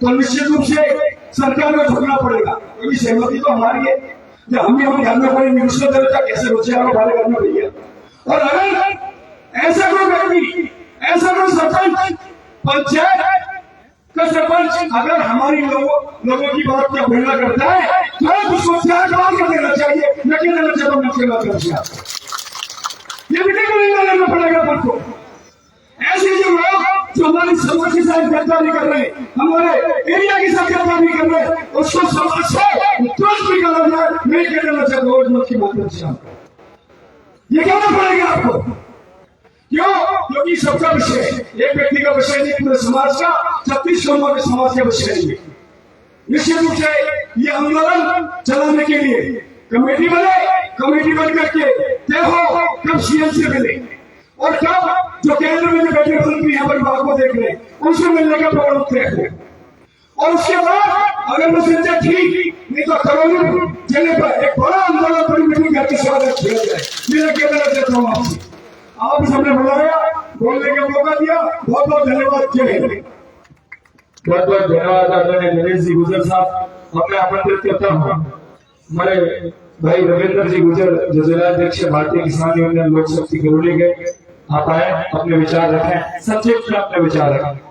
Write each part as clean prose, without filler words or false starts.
तो निश्चित रूप से सरकार को झुकना पड़ेगा, क्योंकि सहमति तो हमारी है। जब हम घर में कोई निश्चित देवता कैसे बच्चे हमारे घर में भैया। और अगर ऐसा कोई व्यक्ति, ऐसा कोई सरपंच, पंचायत का सरपंच अगर हमारी लोगों की बात की अवहेलना करता है तो उसको 4 बार कर देना चाहिए, न कि देना चाहिए मुख्य बात कर। ये भी करना पड़ेगा आपको। ऐसे जो लोग जो हमारी समाज के साथ गद्दारी कर रहे हैं, हमारे एरिया के साथ गद्दारी कर रहे हैं, उसको समाज से तुरंत निकाला जाए। मैं कह देना चाहता हूँ मुख्य बात कर, ये कहना पड़ेगा आपको। क्यों? क्योंकि सबका विषय है, एक व्यक्ति का विषय नहीं, पूरे समाज का, 36 करोड़ के समाज का विषय नहीं। निश्चित रूप से ये आंदोलन चलाने के लिए कमेटी बने, कमेटी बन करके तय हो कब सीएम से मिले और कब जो केंद्र में जो बैठे मंत्री यहाँ पर बात को देख रहे हैं उनसे मिलने का प्रोग्राम तय हो। और उसके बाद अगर वो सोचे ठीक नहीं तो करोड़ों जगह पर एक बड़ा आंदोलन बड़ी मीटिंग करके स्वागत किया जाए। मेरा कहना चाहता हूँ आपसे, आप सबने बुलाया, बोलने का मौका दिया, बहुत बहुत धन्यवाद। जय हिंद। बहुत बहुत धन्यवाद आदरणीय नरेश जी गुजर साहब। मैं आमंत्रित करता हूँ हमारे भाई रविंद्र जी गुजर जो जिलाध्यक्ष भारतीय किसान यूनियन लोक शक्ति गरुड़ी के। आप आए, अपने विचार रखें, संक्षिप्त में अपने विचार रखें।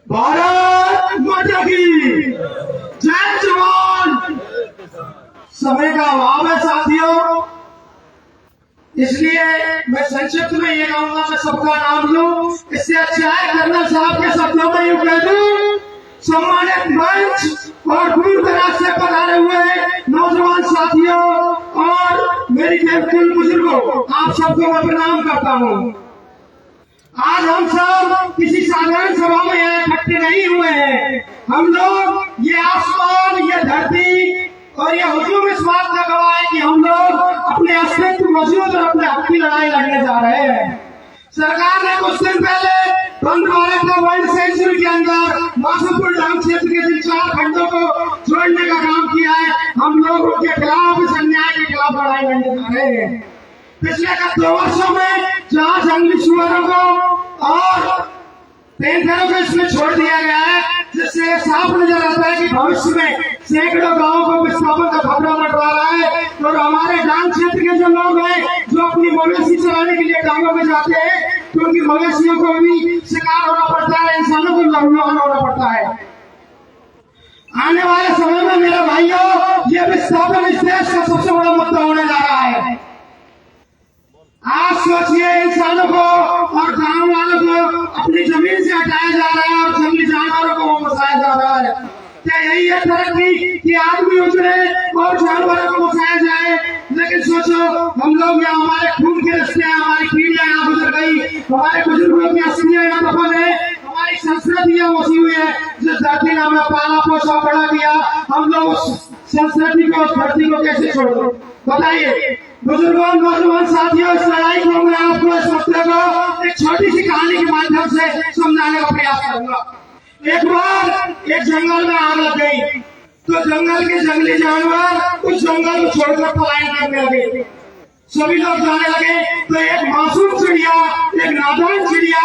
भारत माता की जय। जवान। समय का अभाव है साथियों, इसलिए मैं संक्षिप्त में ये कहूंगा, मैं सबका नाम लूं, इससे अच्छा है कर्नल साहब के शब्दों में यूं कह दूं, सम्मानित मंच और दूर दराज से पधारे हुए नौजवान साथियों और मेरी कुल बुजुर्गों, आप सबको मैं प्रणाम करता हूं। आज हम सब किसी साधारण सभा में इकट्ठे नहीं हुए हैं। हम लोग ये आसमान, ये धरती और ये हुजूम इस बात का गवाह है कि हम लोग अपने अस्तित्व, वजूद और अपने हक की लड़ाई लड़ने जा रहे हैं। सरकार ने कुछ दिन पहले बंद भारत का वर्ल्ड सेंचुरी के अंदर मासूपुर डांग क्षेत्र के जिन 4 खंडों को जोड़ने का काम किया है, हम लोग उनके खिलाफ, इस अन्याय के खिलाफ लड़ाई लड़ने जा रहे हैं। पिछले 2 वर्षों में जहाँ जंगली सुअरों को और पेंथरों को इसमें छोड़ दिया गया है, जिससे साफ नजर आता है कि भविष्य में सैकड़ों गांवों को विस्थापन का खतरा मंडरा रहा है। और हमारे डांग क्षेत्र के जो लोग हैं जो अपनी मवेशी चलाने के लिए गांवों में जाते हैं, तो उनकी मवेशियों को भी शिकार होना पड़ता है, इंसानों को लहूलुहान होना पड़ता है। आने वाले समय में मेरे भाइयों, ये विस्थापन इस देश का सबसे बड़ा मुद्दा होने जा रहा है। आज सोचिए, इंसानों को और गांव वालों को अपनी जमीन से हटाया जा रहा है और जंगली जानवरों को बसाया जा रहा है। क्या यही है तरक्की कि आदमी उजड़े और जानवरों को बसाया जाए? लेकिन सोचो, हम लोग यहाँ, हमारे खून के रिश्ते हैं, हमारी पीढ़ियां यहाँ गुजर गई, हमारे बुजुर्गों की अस्थियां यहाँ दफन है, हमारी संस्कृति यहाँ बसी हुई है, जिस धरती ने हमें पाला पोसा बड़ा किया, हम लोग उस संस्कृति को, उस धरती को कैसे छोड़ दो? बताइए बुजुर्गों, नौजवान साथियों, इस लड़ाई को मैं आपको इस हफ्ते को एक छोटी सी कहानी के माध्यम से समझाने का प्रयास करूंगा। एक बार एक जंगल में आग लग गई, तो जंगल के जंगली जानवर उस जंगल को छोड़कर पलायन करने लगे। सभी लोग जाने लगे, तो एक मासूम चिड़िया, एक नादान चिड़िया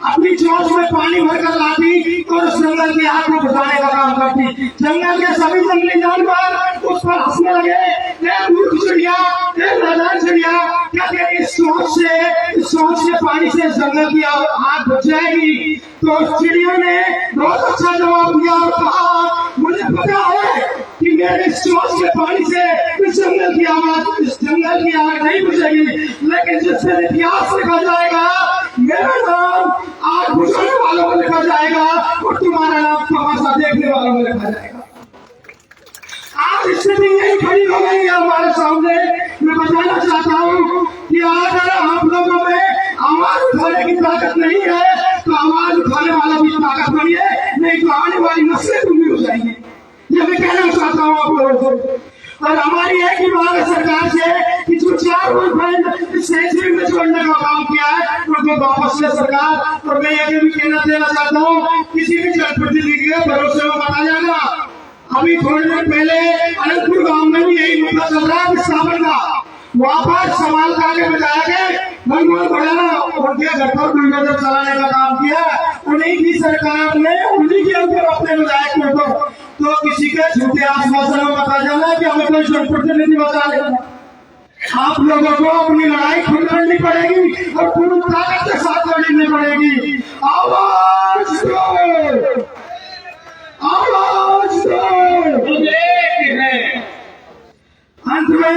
अपनी चोंच में पानी भरकर लाती और उस जंगल की आग को बुझाने का काम करती। जंगल के सभी जंगली जानवर उस पर हंसने लगे। मूर्ख चिड़िया, नादान चिड़िया, क्या तेरी इस सोच से पानी से जंगल की आग बुझ जाएगी? तो उस चिड़िया ने बहुत अच्छा जवाब दिया और कहा, मुझे पता है कि मेरे सोच के पानी से इस जंगल की आग नहीं बुझेगी, लेकिन जिससे इतिहास लिखा जाएगा, मेरा नाम आग बुझाने वालों को लिखा जाएगा और तुम्हारा नाम तमाशा देखने वालों को लिखा जाएगा। आज स्थिति यही खड़ी हो गई है हमारे सामने। मैं बताना चाहता हूँ कि अगर आप लोगों में आवाज उठाने की ताकत नहीं है, तो आवाज उठाने वाला भी ताकत बनिए, नहीं तो आने वाली नस्लें दूर हो जाएंगी। ये मैं कहना चाहता हूँ आप लोगों को। और हमारी एक ही मांग है सरकार से कि जो 4 वर्ल्ड सेंचुरी में जोड़ने का काम किया है, उनको वापस ले सरकार। और मैं ये भी कहना देना चाहता हूँ, किसी भी जनप्रतिनिधि के भरोसे में मत आ जाना। अभी थोड़ी देर पहले अनंतपुर गांव में भी यही मुद्दा चल रहा है सावन का, वहाँ पर सवाल का आगे बताया गया मनमोहन बड़ा उनके घर पर बुलडोजर चलाने का काम किया, उन्हीं की सरकार ने उन्हीं के ऊपर अपने विधायकों को, तो किसी के झूठे आश्वासन में बता जाना कि हमें कोई जनप्रतिनिधि बचा लेगा। आप लोगों को अपनी लड़ाई खुद लड़नी पड़ेगी और पूरी ताकत के साथ लड़नी पड़ेगी। आवाज दो, आवाज दो। अंत में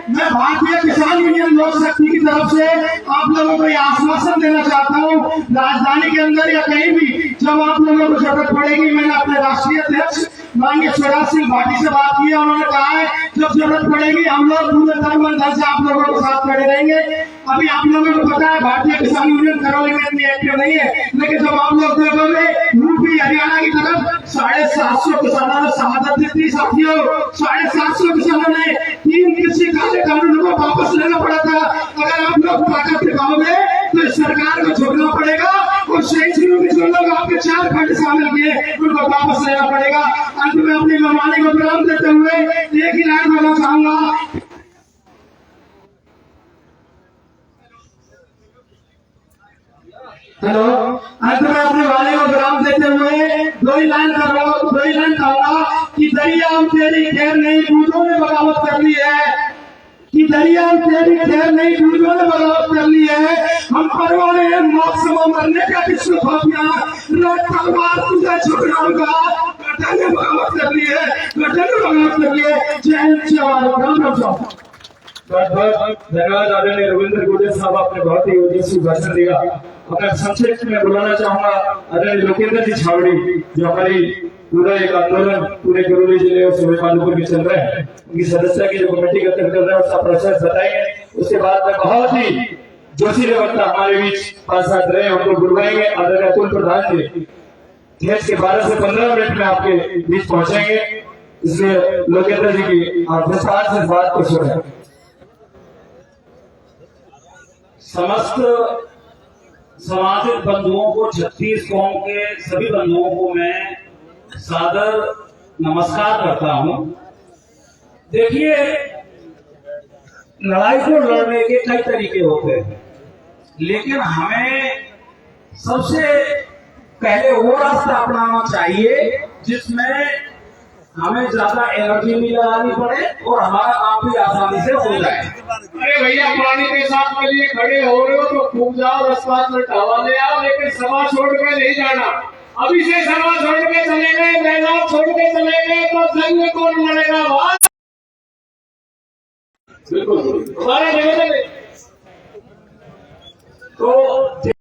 मैं भारतीय किसान यूनियन लोक शक्ति की तरफ से आप लोगों को यह आश्वासन देना चाहता हूँ, राजधानी के अंदर या कहीं भी जब आप लोगों को जरूरत पड़ेगी, मैंने अपने राष्ट्रीय अध्यक्ष माननीय शिवराज सिंह भाटी से बात की है, उन्होंने कहा है जब जरूरत पड़ेगी हम लोग पूरे तन मन धन से आप लोगों के साथ खड़े रहेंगे। अभी आप लोगों को पता है भारतीय किसान यूनियन करौली में इतनी एक्टिव नहीं है, लेकिन जब आप लोग देखोगे यूपी हरियाणा की तरफ 750 किसानों ने शहादत दी थी साथियों, 750 किसानों ने 3 कृषि कानून कानूनों को वापस लेना पड़ा था। अगर आप लोग ताकत दिखाओगे तो इस सरकार को झुकना पड़ेगा और शेषियों के जो लोग आपके 4 खंड शामिल किए उनको वापस लेना पड़ेगा। अंत में अपनी मनमानी को विराम देते हुए एक ही लाइन बोलना चाहूंगा। हेलो, अंत में अपने वाले को विराम देते हुए दो ही लाइन कहूंगा कि दरिया तेरी खैर नहीं दूधों ने बगावत कर ली है, कि दरिया तेरी खैर नहीं दूधों ने बगावत कर ली है। हम परवाने हैं मोक्ष में मरने का किसको खोपना, तलवार तुझे छुड़ाऊंगा, गठन ने बगावत कर ली है, गठन ने बगावत कर ली है। जय हिंद, जय भारत, राम राम। बहुत बहुत धन्यवाद आदरणीय रविंद्र गुर्जर साहब, आपने बहुत ही ओजस्वी भाषण दिया। अपने संक्षेप में बुलाना चाहूंगा आदरणीय लोकेंद्र जी छावड़ी, जो हमारी पूरा एक आंदोलन पूरे करौली जिले और सूबे पालनपुर में चल रहा है, उनकी सदस्यता की जो कमेटी गठन कर रहा है उसका प्रोसेस बताएंगे। उसके बाद में बहुत ही जोशीले वक्ता हमारे बीच पास साथ रहे, उनको बुलवाएंगे। आदरणीय अतुल प्रधान जी देश के 12 से 15 मिनट में आपके बीच पहुंचेंगे, इसलिए लोकेंद्र जी की आप विस्तार से बात को सुने। समस्त सामाजिक बंधुओं को, 36 कौम के सभी बंधुओं को मैं सादर नमस्कार करता हूं। देखिए, लड़ाई को लड़ने के कई तरीके होते हैं, लेकिन हमें सबसे पहले वो रास्ता अपनाना चाहिए जिसमें हमें ज्यादा एनर्जी नहीं लगानी पड़े और हमारा काम भी आसानी से हो जाए। अरे भैया, पानी के साथ के लिए खड़े हो रहे हो तो खूब जाओ, रस्ता में ढावा ले आओ, लेकिन सभा छोड़ के नहीं जाना। अभी से सभा छोड़ के चले गए, मैदान छोड़ के चले गए तो जंग कौन लड़ेगा? बिल्कुल हमारे निवेदन तो